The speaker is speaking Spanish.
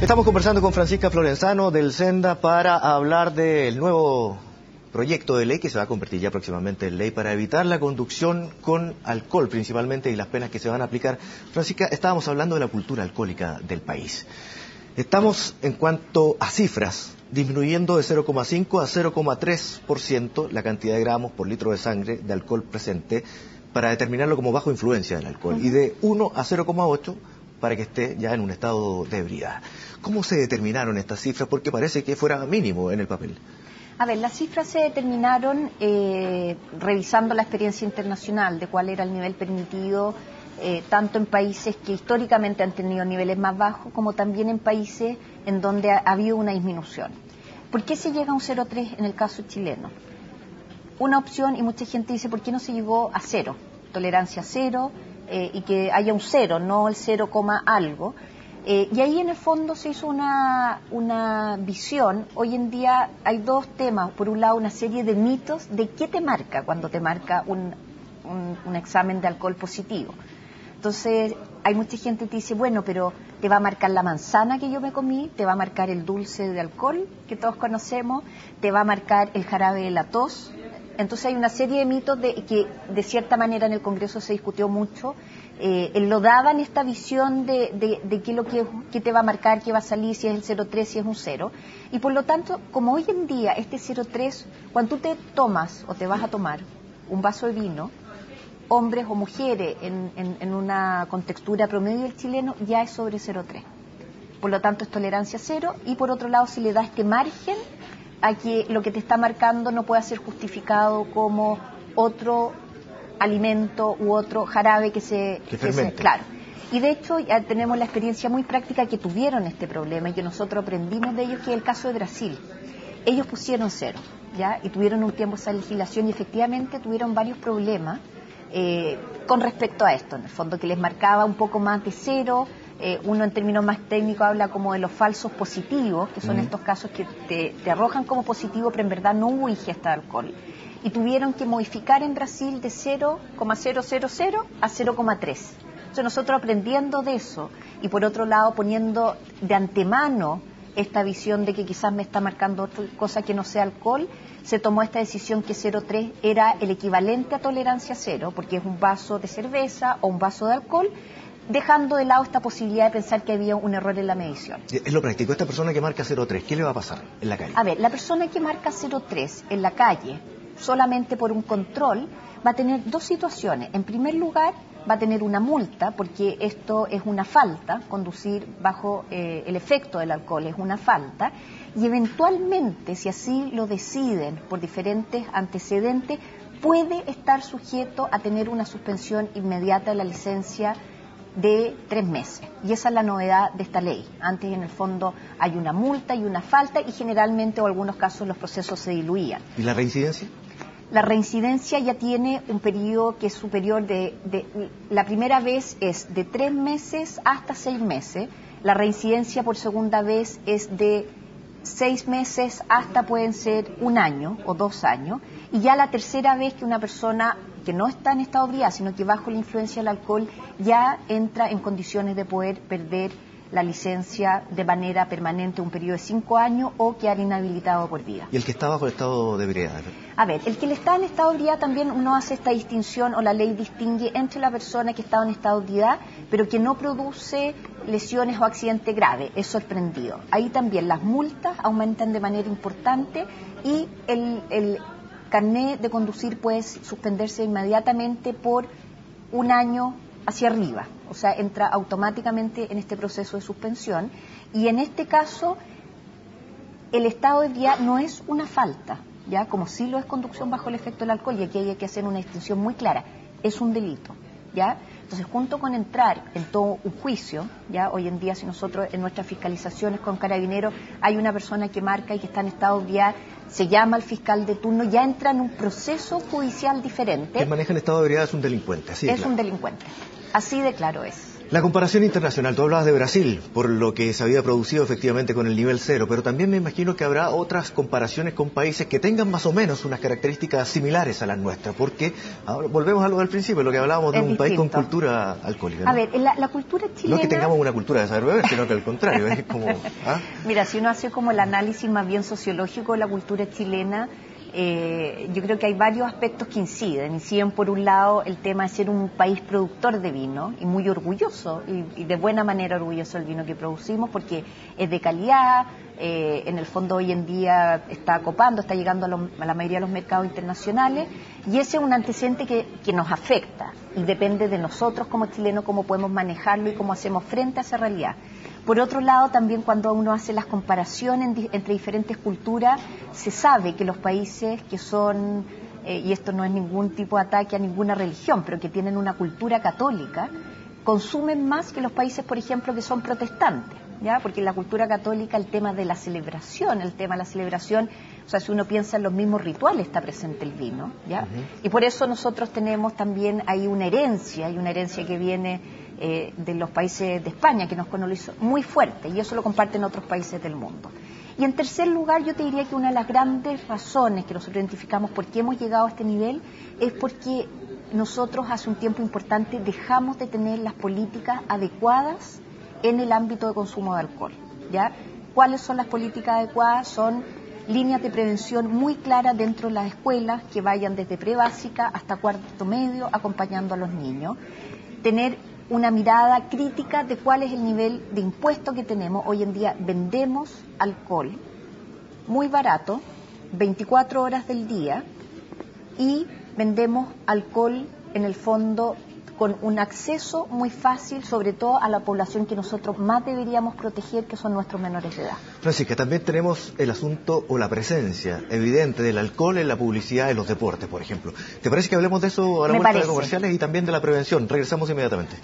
Estamos conversando con Francisca Florenzano del Senda para hablar del nuevo proyecto de ley que se va a convertir ya próximamente en ley para evitar la conducción con alcohol principalmente y las penas que se van a aplicar. Francisca, estábamos hablando de la cultura alcohólica del país. Estamos, en cuanto a cifras, disminuyendo de 0,5 a 0,3% la cantidad de gramos por litro de sangre de alcohol presente para determinarlo como bajo influencia del alcohol, y de 1 a 0,8 para que esté ya en un estado de ebriedad. ¿Cómo se determinaron estas cifras? Porque parece que fuera mínimo en el papel. A ver, las cifras se determinaron revisando la experiencia internacional de cuál era el nivel permitido, tanto en países que históricamente han tenido niveles más bajos, como también en países en donde ha habido una disminución. ¿Por qué se llega a un 0,3 en el caso chileno? Una opción, y mucha gente dice, ¿por qué no se llegó a cero? Tolerancia cero, y que haya un cero, no el 0, algo. Y ahí en el fondo se hizo una visión. Hoy en día hay dos temas. Por un lado, una serie de mitos de qué te marca cuando te marca un examen de alcohol positivo. Entonces, hay mucha gente que dice, bueno, pero te va a marcar la manzana que yo me comí, te va a marcar el dulce de alcohol que todos conocemos, te va a marcar el jarabe de la tos. Entonces hay una serie de mitos que de cierta manera en el Congreso se discutió mucho. Lo daban esta visión de qué te va a marcar, qué va a salir, si es el 0,3, si es un 0. Y por lo tanto, como hoy en día este 0,3, cuando tú te tomas o te vas a tomar un vaso de vino, hombres o mujeres en una contextura promedio del chileno, ya es sobre 0,3. Por lo tanto es tolerancia cero, y por otro lado se le da este margen a que lo que te está marcando no pueda ser justificado como otro alimento u otro jarabe que se claro. Y de hecho ya tenemos la experiencia muy práctica que tuvieron este problema y que nosotros aprendimos de ellos, que es el caso de Brasil. Ellos pusieron cero, ¿ya? Y tuvieron un tiempo esa legislación y efectivamente tuvieron varios problemas con respecto a esto, en el fondo, que les marcaba un poco más de cero. Uno en términos más técnicos habla como de los falsos positivos, que son estos casos que te arrojan como positivo, pero en verdad no hubo ingesta de alcohol. Y tuvieron que modificar en Brasil de 0,000 a 0,3. Entonces nosotros aprendiendo de eso, y por otro lado poniendo de antemano esta visión de que quizás me está marcando otra cosa que no sea alcohol, se tomó esta decisión que 0,3 era el equivalente a tolerancia cero, porque es un vaso de cerveza o un vaso de alcohol, dejando de lado esta posibilidad de pensar que había un error en la medición. Es lo práctico. Esta persona que marca 0,3, ¿qué le va a pasar en la calle? A ver, la persona que marca 0,3 en la calle, solamente por un control, va a tener dos situaciones. En primer lugar, va a tener una multa, porque esto es una falta, conducir bajo el efecto del alcohol es una falta, y eventualmente, si así lo deciden por diferentes antecedentes, puede estar sujeto a tener una suspensión inmediata de la licencia de 3 meses. Y esa es la novedad de esta ley. Antes, en el fondo, hay una multa y una falta, y generalmente, o en algunos casos, los procesos se diluían. ¿Y la reincidencia? La reincidencia ya tiene un periodo que es superior la primera vez es de 3 meses hasta 6 meses. La reincidencia por segunda vez es de 6 meses hasta pueden ser 1 año o 2 años. Y ya la tercera vez que una persona que no está en estado de ebriedad, sino que bajo la influencia del alcohol, ya entra en condiciones de poder perder la licencia de manera permanente un periodo de 5 años o quedar inhabilitado por vida. ¿Y el que está bajo el estado de ebriedad? A ver, el que está en estado de ebriedad también uno hace esta distinción, o la ley distingue entre la persona que está en estado de ebriedad, pero que no produce lesiones o accidente grave, es sorprendido. Ahí también las multas aumentan de manera importante y el carnet de conducir puede suspenderse inmediatamente por 1 año hacia arriba, o sea, entra automáticamente en este proceso de suspensión. Y en este caso, el estado de ebriedad no es una falta, ya como sí lo es conducción bajo el efecto del alcohol, y aquí hay que hacer una distinción muy clara, es un delito, ya. Entonces, junto con entrar en todo un juicio, ya hoy en día, si nosotros en nuestras fiscalizaciones con Carabineros hay una persona que marca y que está en estado de ebriedad, se llama al fiscal de turno, ya entra en un proceso judicial diferente. Quien maneja en estado de ebriedad es un delincuente, así es un delincuente, así de claro es. La comparación internacional, tú hablabas de Brasil, por lo que se había producido efectivamente con el nivel cero, pero también me imagino que habrá otras comparaciones con países que tengan más o menos unas características similares a las nuestras, porque ahora volvemos a lo del principio, lo que hablábamos de un país con cultura alcohólica, ¿no? A ver, la cultura chilena... No es que tengamos una cultura de saber beber, sino que al contrario, es como... ¿ah? Mira, si uno hace como el análisis más bien sociológico de la cultura chilena, yo creo que hay varios aspectos que inciden por un lado el tema de ser un país productor de vino y muy orgulloso y de buena manera orgulloso del vino que producimos porque es de calidad, en el fondo hoy en día está copando, está llegando a la mayoría de los mercados internacionales y ese es un antecedente que nos afecta y depende de nosotros como chilenos cómo podemos manejarlo y cómo hacemos frente a esa realidad. Por otro lado, también cuando uno hace las comparaciones entre diferentes culturas, se sabe que los países que son, y esto no es ningún tipo de ataque a ninguna religión, pero que tienen una cultura católica, consumen más que los países, por ejemplo, que son protestantes, ¿ya? Porque en la cultura católica el tema de la celebración, o sea, si uno piensa en los mismos rituales está presente el vino, ¿ya? Y por eso nosotros tenemos también ahí una herencia que viene de los países de España, que nos colonizó muy fuerte, y eso lo comparten otros países del mundo. Y en tercer lugar, yo te diría que una de las grandes razones que nosotros identificamos por qué hemos llegado a este nivel es porque nosotros hace un tiempo importante dejamos de tener las políticas adecuadas en el ámbito de consumo de alcohol, ¿ya? ¿Cuáles son las políticas adecuadas? Son líneas de prevención muy claras dentro de las escuelas que vayan desde prebásica hasta cuarto medio acompañando a los niños. Tener una mirada crítica de cuál es el nivel de impuesto que tenemos. Hoy en día vendemos alcohol muy barato, 24 horas del día, y vendemos alcohol en el fondo con un acceso muy fácil, sobre todo a la población que nosotros más deberíamos proteger, que son nuestros menores de edad. Francisca, también tenemos el asunto o la presencia evidente del alcohol en la publicidad de los deportes, por ejemplo. ¿Te parece que hablemos de eso a la vuelta de comerciales y también de la prevención? Regresamos inmediatamente.